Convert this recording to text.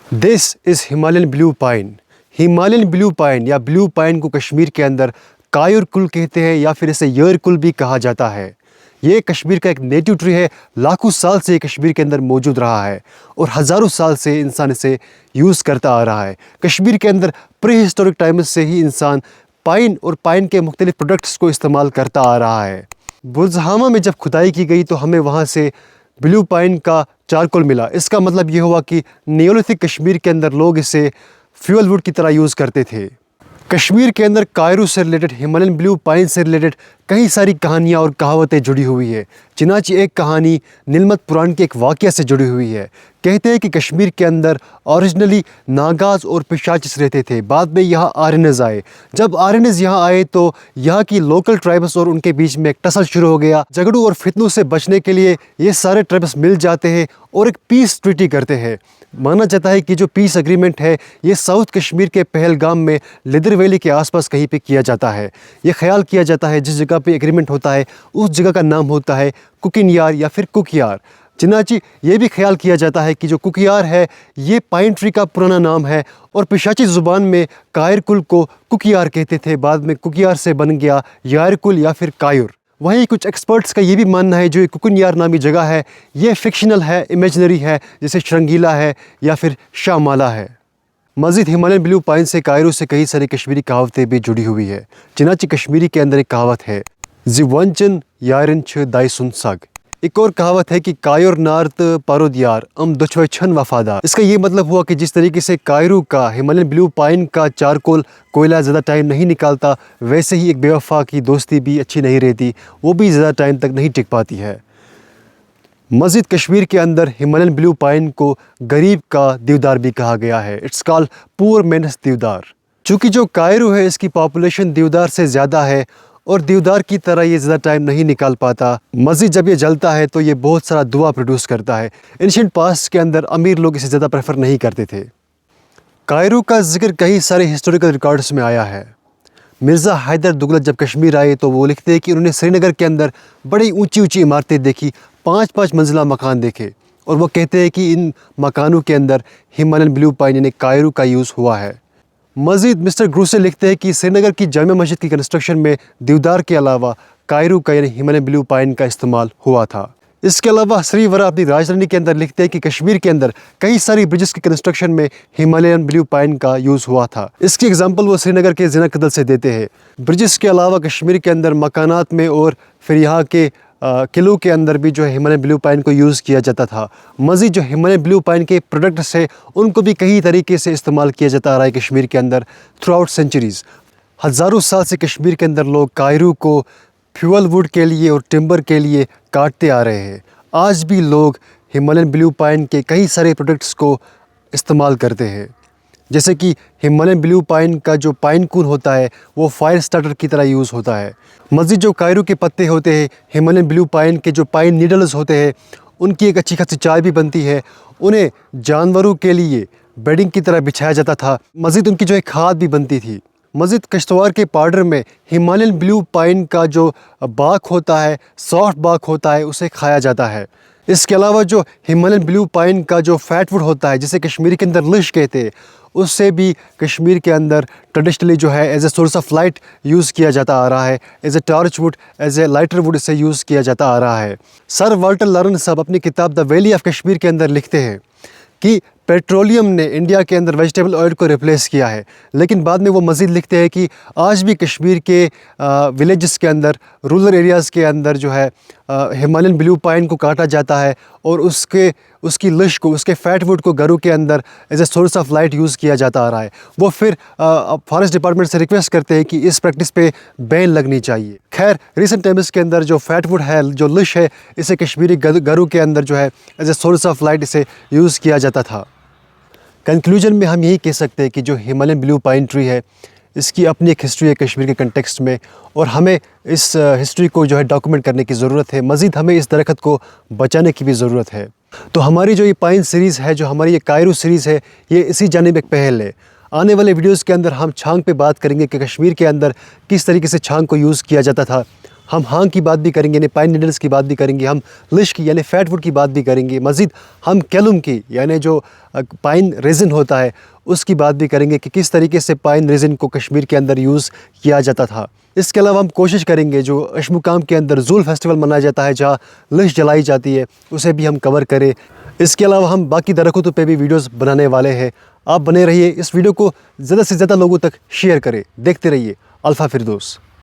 This is Himalayan blue pine. Himalayan blue pine या blue pine को कश्मीर के अंदर कायुर कुल कहते हैं या फिर इसे यर कुल भी कहा जाता है। ये कश्मीर का एक नेटिव ट्री है। लाखों साल से ये कश्मीर के अंदर मौजूद रहा है और हज़ारों साल से इंसान इसे यूज़ करता आ रहा है। कश्मीर के अंदर प्री हिस्टोरिक टाइम्स से ही इंसान पाइन और पाइन के मुख्तलिफ प्रोडक्ट्स को इस्तेमाल करता आ रहा है। बुरज़हामा में जब खुदाई की गई तो हमें वहाँ से ब्लू पाइन का चारकोल मिला। इसका मतलब ये हुआ कि नियोलिथिक कश्मीर के अंदर लोग इसे फ्यूल वुड की तरह यूज़ करते थे। कश्मीर के अंदर कायरू से रिलेटेड, हिमालयन ब्लू पाइन से रिलेटेड कई सारी कहानियाँ और कहावतें जुड़ी हुई है। चिनाची एक कहानी नीलमत पुराण के एक वाक़या से जुड़ी हुई है। कहते हैं कि कश्मीर के अंदर ओरिजिनली नागाज और पिशाचिस रहते थे। बाद में यहाँ आर्यनज़ आए। जब आर्यनज़ यहाँ आए तो यहाँ की लोकल ट्राइब्स और उनके बीच में एक टसल शुरू हो गया। झगड़ों और फितनों से बचने के लिए ये सारे ट्राइब्स मिल जाते हैं और एक पीस ट्रीटी करते हैं। माना जाता है कि जो पीस एग्रीमेंट है ये साउथ कश्मीर के पहलगाम में लिदर वैली के आसपास कहीं पे किया जाता है। ये ख्याल किया जाता है जिस जगह पे एग्रीमेंट होता है उस जगह का नाम होता है कुकिनयार या फिर कुकयार। चिनाची ये भी ख्याल किया जाता है कि जो कुकयार है ये पाइन ट्री का पुराना नाम है और पिशाची ज़ुबान में कायर कुल को कुकयार कहते थे। बाद में कुकयार से बन गया यार कुल या फिर कायुर। वहीं कुछ एक्सपर्ट्स का ये भी मानना है जो ये कुकुनयार नामी जगह है ये फिक्शनल है, इमेजिनरी है, जैसे श्रंगीला है या फिर शाहमाला है। मज़ीद हिमालयन ब्लू पाइन से कायरू से कई सारी कश्मीरी कहावतें भी जुड़ी हुई है। चिनाची कश्मीरी के अंदर एक कहावत है ज़िवंचन यारन छ दाइसुन सग। एक और कहावत है कि कायुर नार्त पारोदियार अम दुछवे छन वफादार। इसका ये मतलब हुआ कि जिस तरीके से कायरू का, हिमालयन ब्लू पाइन का चारकोल कोयला ज़्यादा टाइम नहीं निकालता, वैसे ही एक बेवफा की दोस्ती भी अच्छी नहीं रहती, वो भी ज़्यादा टाइम तक नहीं टिक पाती है। मज़ीद कश्मीर के अंदर हिमालयन ब्लू पाइन को गरीब का देवदार भी कहा गया है। इट्स कॉल्ड पुअर मैनस देवदार। चूँकि जो कायरू है इसकी पॉपुलेशन देवदार से ज़्यादा है और देवदार की तरह ये ज़्यादा टाइम नहीं निकाल पाता। मज़ीद जब ये जलता है तो ये बहुत सारा धुआं प्रोड्यूस करता है। एंशिएंट पास्ट के अंदर अमीर लोग इसे ज़्यादा प्रेफर नहीं करते थे। कायरू का जिक्र कई सारे हिस्टोरिकल रिकॉर्ड्स में आया है। मिर्ज़ा हैदर दुगलत जब कश्मीर आए तो वो लिखते हैं कि उन्होंने श्रीनगर के अंदर बड़ी ऊंची ऊंची इमारतें देखी, 5-5 मंजिला मकान देखे और वो कहते हैं कि इन मकानों के अंदर हिमालयन ब्लू पाइन यानी कायरू का यूज़ हुआ है। मज़ीद मिस्टर ग्रूसे लिखते हैं कि श्रीनगर की जामा मस्जिद की कंस्ट्रक्शन में देवदार के अलावा कायरू का यानी हिमालयन ब्लू पाइन का इस्तेमाल हुआ था। इसके अलावा श्रीवरा अपनी राजधानी के अंदर लिखते हैं कि कश्मीर के अंदर कई सारी ब्रिजेस की कंस्ट्रक्शन में हिमालयन ब्लू पाइन का यूज़ हुआ था। इसकी एग्जांपल वो श्रीनगर के ज़िना कदल से देते हैं। ब्रिजेस के अलावा कश्मीर के अंदर मकानात में और फिर यहाँ के किलों के अंदर भी जो है हिमालयन ब्लू पाइन को यूज़ किया जाता था। मज़ीद जो हिमालयन ब्लू पाइन के प्रोडक्ट्स है उनको भी कई तरीके से इस्तेमाल किया जाता आ रहा है कश्मीर के अंदर थ्रू आउट सेंचुरीज़। हज़ारों साल से कश्मीर के अंदर लोग कायरू को फ्यूल वुड के लिए और टिम्बर के लिए काटते आ रहे हैं। आज भी लोग हिमालयन ब्लू पाइन के कई सारे प्रोडक्ट्स को इस्तेमाल करते हैं, जैसे कि हिमालयन ब्लू पाइन का जो पाइन कून होता है वो फायर स्टार्टर की तरह यूज़ होता है। मज़ीद जो कायरू के पत्ते होते हैं, हिमालयन ब्लू पाइन के जो पाइन नीडल्स होते हैं उनकी एक अच्छी खासी चाय भी बनती है। उन्हें जानवरों के लिए बेडिंग की तरह बिछाया जाता था। मज़ीद उनकी जो एक खाद भी बनती थी। मज़ीद किश्तवाड़ के पाउडर में हिमालयन ब्लू पाइन का जो बाक होता है, सॉफ्ट बाक होता है, उसे खाया जाता है। इसके अलावा जो हिमालयन ब्लू पाइन का जो फैट वुड होता है जिसे कश्मीरी के अंदर लिश कहते हैं, उससे भी कश्मीर के अंदर ट्रेडिशनली जो है as a source of light use किया जाता आ रहा है। As a torch wood, as a lighter wood इसे यूज़ किया जाता आ रहा है। सर वाल्टर लॉरेंस साहब अपनी किताब द वैली ऑफ कश्मीर के अंदर लिखते हैं कि पेट्रोलियम ने इंडिया के अंदर वेजिटेबल ऑयल को रिप्लेस किया है, लेकिन बाद में वो मज़ीद लिखते हैं कि आज भी कश्मीर के विलेजेस के अंदर, रूरल एरियाज़ के अंदर जो है हिमालयन ब्लू पाइन को काटा जाता है और उसकी लिश को, उसके फैट वुड को घरों के अंदर as a source of light use किया जाता आ रहा है। वो फिर फॉरेस्ट डिपार्टमेंट से रिक्वेस्ट करते हैं कि इस प्रैक्टिस पे बैन लगनी चाहिए। खैर रिसेंट टाइम्स के अंदर जो फैट वुड है, जो लिश है, इसे कश्मीरी घरों के अंदर जो है as a source of light इसे यूज़ किया जाता था। कंक्लूजन में हम यही कह सकते हैं कि जो हिमालयन ब्लू पाइन ट्री है इसकी अपनी एक हिस्ट्री है कश्मीर के कंटेक्स्ट में और हमें इस हिस्ट्री को जो है डॉक्यूमेंट करने की ज़रूरत है। मज़ीद हमें इस दरख्त को बचाने की भी ज़रूरत है। तो हमारी जो ये पाइन सीरीज़ है, जो हमारी ये कायरू सीरीज़ है, ये इसी जानिब एक पहल है। आने वाले वीडियोज़ के अंदर हम छांग पे बात करेंगे कि कश्मीर के अंदर किस तरीके से छांग को यूज़ किया जाता था। ہم ہانگ کی بات بھی کریں گے یعنی پائن نیڈلز کی بات بھی کریں گے, ہم لش کی یعنی فیٹ ووڈ کی بات بھی کریں گے, مزید ہم کیلم کی یعنی جو پائن ریزن ہوتا ہے اس کی بات بھی کریں گے کہ کس طریقے سے پائن ریزن کو کشمیر کے اندر یوز کیا جاتا تھا. اس کے علاوہ ہم کوشش کریں گے جو اشمقام کے اندر زول فیسٹیول منایا جاتا ہے جہاں لش جلائی جاتی ہے اسے بھی ہم کور کریں. اس کے علاوہ ہم باقی درختوں پہ بھی ویڈیوز بنانے والے ہیں. آپ بنے رہیے, اس ویڈیو کو زیادہ سے زیادہ لوگوں تک شیئر کریں. دیکھتے رہیے الفا فردوس.